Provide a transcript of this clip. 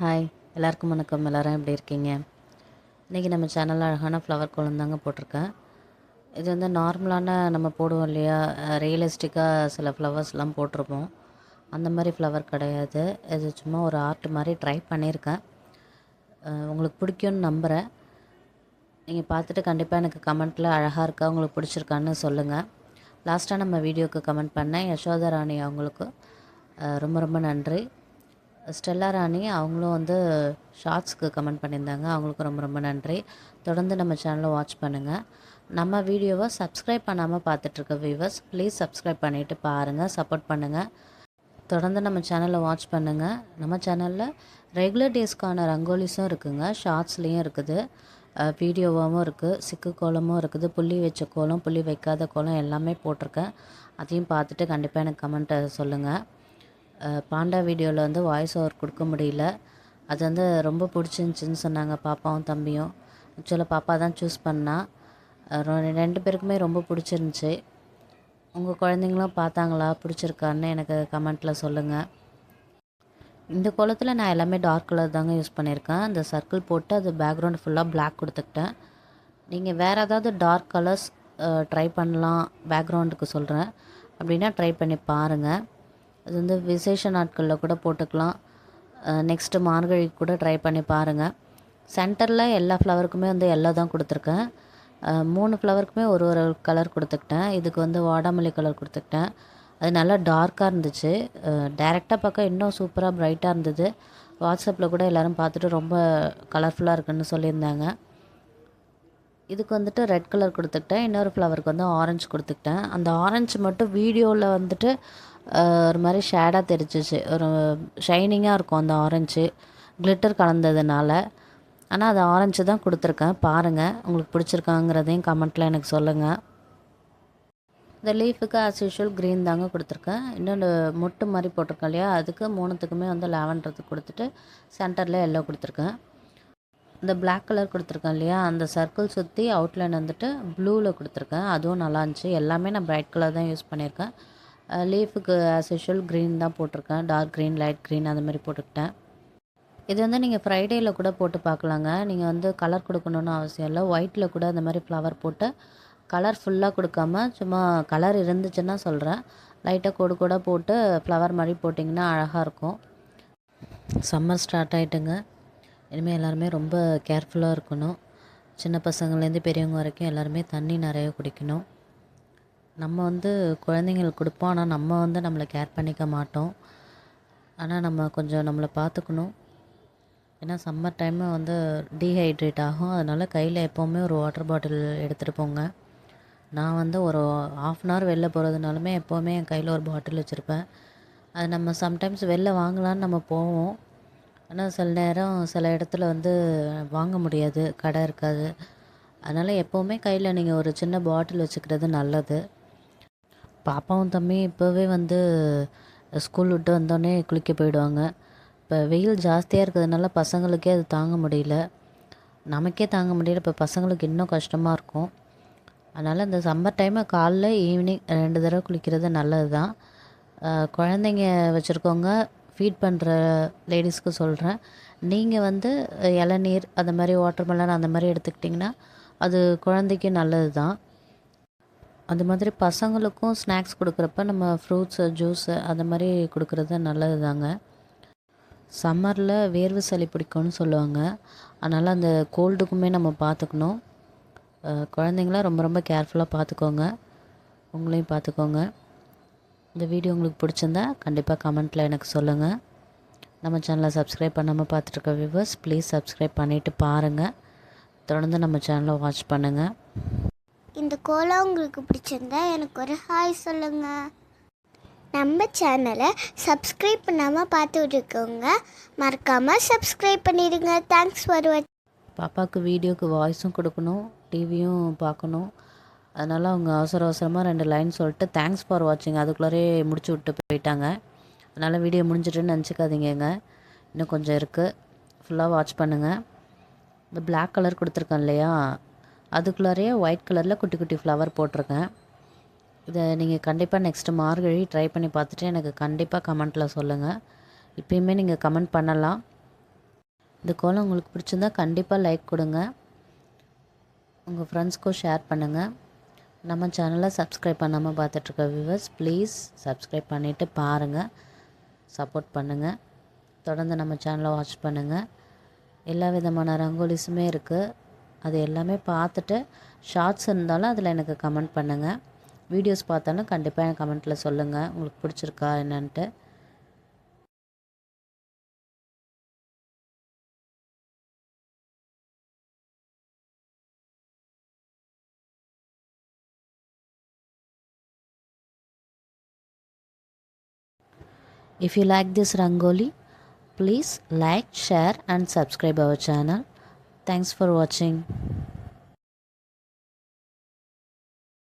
Hi, எல்லாருக்கும் வணக்கம். எல்லோரும் எப்படி இருக்கீங்க? இன்றைக்கி நம்ம சேனலில் அழகான ஃப்ளவர் கோலம் தாங்க போட்டிருக்கேன். இது வந்து நார்மலான நம்ம போடுவோம் இல்லையா, ரியலிஸ்டிக்காக சில ஃப்ளவர்ஸ்லாம் போட்டிருப்போம். அந்த மாதிரி ஃப்ளவர் கிடையாது. இது சும்மா ஒரு ஆர்ட் மாதிரி ட்ரை பண்ணியிருக்கேன். உங்களுக்கு பிடிக்கும்னு நம்புகிறேன். நீங்கள் பார்த்துட்டு கண்டிப்பாக எனக்கு கமெண்ட்டில் அழகாக இருக்கா, உங்களுக்கு பிடிச்சிருக்கான்னு சொல்லுங்கள். லாஸ்ட்டாக நம்ம வீடியோவுக்கு கமெண்ட் பண்ணேன் யசோதா ராணி, அவங்களுக்கு ரொம்ப ரொம்ப நன்றி. ஸ்டெல்லா ராணி அவங்களும் வந்து ஷார்ட்ஸ்க்கு கமெண்ட் பண்ணியிருந்தாங்க, அவங்களுக்கும் ரொம்ப ரொம்ப நன்றி. தொடர்ந்து நம்ம சேனலை வாட்ச் பண்ணுங்கள். நம்ம வீடியோவை சப்ஸ்கிரைப் பண்ணாமல் பார்த்துட்ருக்க வியூவர்ஸ் ப்ளீஸ் சப்ஸ்கிரைப் பண்ணிவிட்டு பாருங்கள், சப்போர்ட் பண்ணுங்கள். தொடர்ந்து நம்ம சேனலை வாட்ச் பண்ணுங்கள். நம்ம சேனலில் ரெகுலர் டேஸ்க்கான ரங்கோலிஸும் இருக்குதுங்க, ஷார்ட்ஸ்லேயும் இருக்குது, வீடியோவாகவும் இருக்குது, சிக்கு கோலமும் இருக்குது, புள்ளி வச்ச கோலம், புள்ளி வைக்காத கோலம் எல்லாமே போட்டிருக்கேன். அதையும் பார்த்துட்டு கண்டிப்பாக எனக்கு கமெண்ட்டை சொல்லுங்கள். பாண்டா வீடியோவில் வந்து வாய்ஸ் ஓவர் கொடுக்க முடியல. அது வந்து ரொம்ப பிடிச்சிருந்துச்சின்னு சொன்னாங்க பாப்பாவும் தம்பியும். ஆக்சுவலாக பாப்பா தான் சூஸ் பண்ணா. ரெண்டு பேருக்குமே ரொம்ப பிடிச்சிருந்துச்சி. உங்கள் குழந்தைங்களும் பார்த்தாங்களா, பிடிச்சிருக்கான்னு எனக்கு கமெண்ட்டில் சொல்லுங்கள். இந்த கோலத்தில் நான் எல்லாமே டார்க் கலர் தாங்க யூஸ் பண்ணியிருக்கேன். அந்த சர்க்கிள் போட்டு அது பேக்ரவுண்ட் ஃபுல்லாக பிளாக் கொடுத்துக்கிட்டேன். நீங்கள் வேறு ஏதாவது டார்க் கலர்ஸ் ட்ரை பண்ணலாம், பேக்ரவுண்டுக்கு சொல்கிறேன் அப்படின்னா ட்ரை பண்ணி பாருங்கள். அது வந்து விசேஷ நாட்களில் கூட போட்டுக்கலாம். நெக்ஸ்ட்டு மார்கழிக்கு கூட ட்ரை பண்ணி பாருங்கள். சென்டரில் எல்லா ஃப்ளவருக்குமே வந்து எல்லோ தான் கொடுத்துருக்கேன். 3 ஃப்ளவருக்குமே ஒரு ஒரு கலர் கொடுத்துக்கிட்டேன். இதுக்கு வந்து வாடாமல்லி கலர் கொடுத்துக்கிட்டேன். அது நல்லா டார்க்காக இருந்துச்சு. டைரெக்டாக பார்க்க இன்னும் சூப்பராக ப்ரைட்டாக இருந்தது. வாட்ஸ்அப்பில் கூட எல்லோரும் பார்த்துட்டு ரொம்ப கலர்ஃபுல்லாக இருக்குன்னு சொல்லியிருந்தாங்க. இதுக்கு வந்துட்டு ரெட் கலர் கொடுத்துக்கிட்டேன். இன்னொரு ஃப்ளவருக்கு வந்து ஆரஞ்சு கொடுத்துக்கிட்டேன். அந்த ஆரஞ்சு மட்டும் வீடியோவில் வந்துட்டு ஒரு மாதிரி ஷேடாக தெரிஞ்சிச்சு, ஒரு ஷைனிங்காக இருக்கும் அந்த ஆரஞ்சு, கிளிட்டர் கலந்ததுனால. ஆனால் அது ஆரஞ்சு தான் கொடுத்துருக்கேன். பாருங்கள், உங்களுக்கு பிடிச்சிருக்காங்கிறதையும் கமெண்ட்டில் எனக்கு சொல்லுங்கள். இந்த லீஃபுக்கு ஆஸ் யூஷுவல் க்ரீன் தாங்க கொடுத்துருக்கேன். இன்னொன்று மொட்டு மாதிரி போட்டிருக்கேன் இல்லையா, அதுக்கு 3த்துக்குமே வந்து லாவெண்டருக்கு கொடுத்துட்டு சென்டரில் எல்லோ கொடுத்துருக்கேன். இந்த பிளாக் கலர் கொடுத்துருக்கேன் இல்லையா, அந்த சர்க்கிள் சுற்றி அவுட்லைன் வந்துட்டு ப்ளூவில் கொடுத்துருக்கேன். அதுவும் நல்லா இருந்துச்சு. எல்லாமே நான் பிரைட் கலர் தான் யூஸ் பண்ணியிருக்கேன். லீஃபுக்கு ஆஸ் யூஷுவல் க்ரீன் தான் போட்டிருக்கேன். டார்க் க்ரீன், லைட் க்ரீன் அந்த மாதிரி போட்டுக்கிட்டேன். இது வந்து நீங்கள் ஃப்ரைடேயில் கூட போட்டு பார்க்கலாங்க. நீங்கள் வந்து கலர் கொடுக்கணுன்னு அவசியம் இல்லை. ஒயிட்டில் கூட அந்த மாதிரி ஃப்ளவர் போட்டு கலர் ஃபுல்லாக கொடுக்காம சும்மா கலர் இருந்துச்சுன்னா சொல்கிறேன், லைட்டாக கோடு கூட போட்டு ஃப்ளவர் மாதிரி போட்டிங்கன்னா அழகாக இருக்கும். சம்மர் ஸ்டார்ட் ஆகிட்டுங்க. இனிமேல் எல்லாருமே ரொம்ப கேர்ஃபுல்லாக இருக்கணும். சின்ன பசங்கள்லேருந்து பெரியவங்க வரைக்கும் எல்லாருமே தண்ணி நிறைய குடிக்கணும். நம்ம வந்து குழந்தைங்களுக்கு கொடுப்போம், ஆனால் நம்ம வந்து நம்மளை கேர் பண்ணிக்க மாட்டோம். ஆனால் நம்ம கொஞ்சம் நம்மளை பார்த்துக்கணும். ஏன்னா சம்மர் டைமில் வந்து டீஹைட்ரேட் ஆகும். அதனால் கையில் எப்போவுமே ஒரு வாட்டர் பாட்டில் எடுத்துகிட்டு போங்க. நான் வந்து ஒரு 1/2 hour வெளில போகிறதுனாலுமே எப்போவுமே என் கையில் ஒரு பாட்டில் வச்சுருப்பேன். அது நம்ம சம்டைம்ஸ் வெளில வாங்கலான்னு நம்ம போவோம், ஆனால் சில நேரம் சில இடத்துல வந்து வாங்க முடியாது, கடை இருக்காது. அதனால் எப்போவுமே கையில் நீங்கள் ஒரு சின்ன பாட்டில் வச்சுக்கிறது நல்லது. பாப்பாவும் தம்பி இப்போவே வந்து ஸ்கூல் விட்டு வந்தோடனே குளிக்க போயிடுவாங்க. இப்போ வெயில் ஜாஸ்தியாக இருக்கிறதுனால பசங்களுக்கே அது தாங்க முடியல, நமக்கே தாங்க முடியல. இப்போ பசங்களுக்கு இன்னும் கஷ்டமாக இருக்கும். அதனால் இந்த சம்மர் டைமில் காலைல ஈவினிங் 2 தடவை குளிக்கிறது நல்லது தான். குழந்தைங்க வச்சுருக்கவங்க, ஃபீட் பண்ணுற லேடிஸ்க்கு சொல்கிறேன், நீங்கள் வந்து இளநீர் அந்த மாதிரி வாட்டர்மெலன் அந்த மாதிரி எடுத்துக்கிட்டிங்கன்னா அது குழந்தைக்கு நல்லது தான். அது மாதிரி பசங்களுக்கும் ஸ்நாக்ஸ் கொடுக்குறப்ப நம்ம ஃப்ரூட்ஸு, ஜூஸு அந்த மாதிரி கொடுக்குறது நல்லது தாங்க. சம்மரில் வேர்வை சளி பிடிக்கும்னு சொல்லுவாங்க. அதனால் அந்த கோல்டுக்குமே நம்ம பார்த்துக்கணும். குழந்தைங்கள ரொம்ப ரொம்ப கேர்ஃபுல்லாக பார்த்துக்கோங்க, உங்களையும் பார்த்துக்கோங்க. இந்த வீடியோ உங்களுக்கு பிடிச்சிருந்தா கண்டிப்பாக கமெண்ட்டில் எனக்கு சொல்லுங்கள். நம்ம சேனலை சப்ஸ்கிரைப் பண்ணாமல் பார்த்துட்ருக்க வியூவர்ஸ் ப்ளீஸ் சப்ஸ்கிரைப் பண்ணிவிட்டு பாருங்கள். தொடர்ந்து நம்ம சேனலை வாட்ச் பண்ணுங்கள். இந்த கோலம் உங்களுக்கு பிடிச்சிருந்தா எனக்கு ஒரு ஹாய் சொல்லுங்கள். நம்ம சேனலை சப்ஸ்கிரைப் பண்ணாமல் பார்த்துட்டு இருக்கோங்க, மறக்காமல் சப்ஸ்கிரைப் பண்ணிடுங்க. தேங்க்ஸ் ஃபார் வாட்சிங். பாப்பாவுக்கு வீடியோக்கு வாய்ஸும் கொடுக்கணும், டிவியும் பார்க்கணும். அதனால் அவங்க அவசர அவசரமாக 2 லைன் சொல்லிட்டு தேங்க்ஸ் ஃபார் வாட்சிங் அதுக்குள்ளே முடிச்சு விட்டு போயிட்டாங்க. அதனால் வீடியோ முடிஞ்சிட்டுன்னு நினச்சிக்காதீங்க, இன்னும் கொஞ்சம் இருக்குது, ஃபுல்லாக வாட்ச் பண்ணுங்கள். இந்த பிளாக் கலர் கொடுத்துருக்கேன் இல்லையா, அதுக்குள்ளாரையே ஒயிட் கலரில் குட்டி குட்டி ஃப்ளவர் போட்டிருக்கேன். இதை நீங்கள் கண்டிப்பாக நெக்ஸ்ட்டு மார்கழி ட்ரை பண்ணி பார்த்துட்டு எனக்கு கண்டிப்பாக கமெண்ட்டில் சொல்லுங்கள். இப்போயுமே நீங்கள் கமெண்ட் பண்ணலாம். இந்த கோலம் உங்களுக்கு பிடிச்சிருந்தா கண்டிப்பாக லைக் கொடுங்க, உங்கள் ஃப்ரெண்ட்ஸ்க்கும் ஷேர் பண்ணுங்கள். நம்ம சேனலை சப்ஸ்கிரைப் பண்ணாமல் பார்த்துட்ருக்க வியூவர்ஸ் ப்ளீஸ் சப்ஸ்கிரைப் பண்ணிவிட்டு பாருங்கள், சப்போர்ட் பண்ணுங்கள். தொடர்ந்து நம்ம சேனலை வாட்ச் பண்ணுங்கள். எல்லா விதமான ரங்கோலிஸுமே இருக்குது, அது எல்லாமே பார்த்துட்டு ஷார்ட்ஸ் இருந்தாலும் அதில் எனக்கு கமெண்ட் பண்ணுங்கள். வீடியோஸ் பார்த்தாலும் கண்டிப்பாக எனக்கு கமெண்ட்டில் சொல்லுங்கள் உங்களுக்கு பிடிச்சிருக்கா என்னன்ட்டு. If you like this rangoli, please like, share and subscribe our channel. Thanks for watching.